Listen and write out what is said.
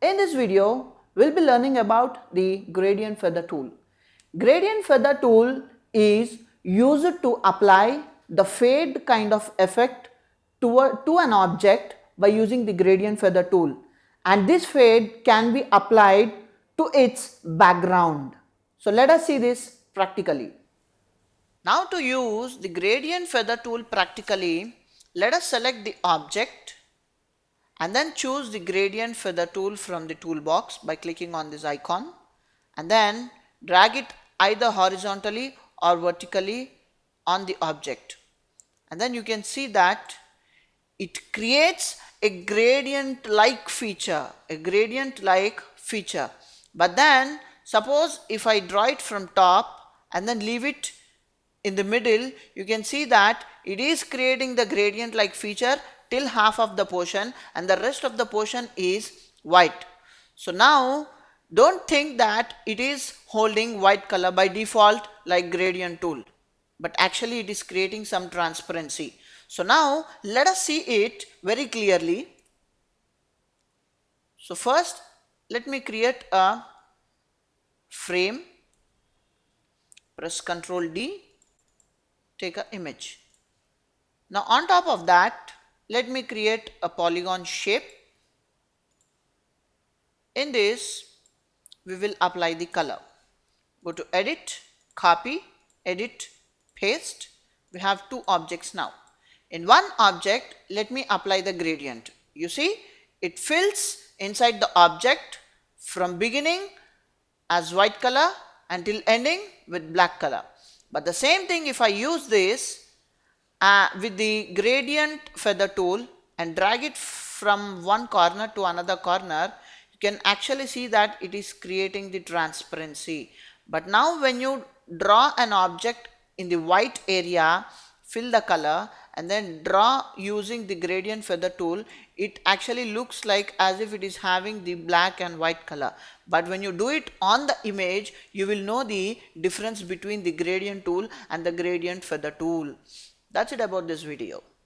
In this video, we'll be learning about the gradient feather tool. Gradient feather tool is used to apply the fade kind of effect to an object by using the gradient feather tool, and this fade can be applied to its background. So let us see this practically. Now to use the gradient feather tool practically, let us select the object and then choose the gradient feather tool from the toolbox by clicking on this icon, and then drag it either horizontally or vertically on the object, and then you can see that it creates a gradient like feature, but then suppose if I draw it from top and then leave it in the middle, you can see that it is creating the gradient like feature till half of the portion, and the rest of the portion is white. So now don't think that it is holding white color by default like gradient tool, but actually it is creating some transparency. So now let us see it very clearly. So first let me create a frame, press Ctrl D, take an image. Now on top of that, let me create a polygon shape. In this, we will apply the color. Go to edit, copy, edit, paste. We have two objects now. In one object, let me apply the gradient. You see, it fills inside the object from beginning as white color until ending with black color. But the same thing, if I use this with the gradient feather tool and drag it from one corner to another corner, you can actually see that it is creating the transparency. But now when you draw an object in the white area, fill the color and then draw using the gradient feather tool, it actually looks like as if it is having the black and white color. But when you do it on the image, you will know the difference between the gradient tool and the gradient feather tool. That's it about this video.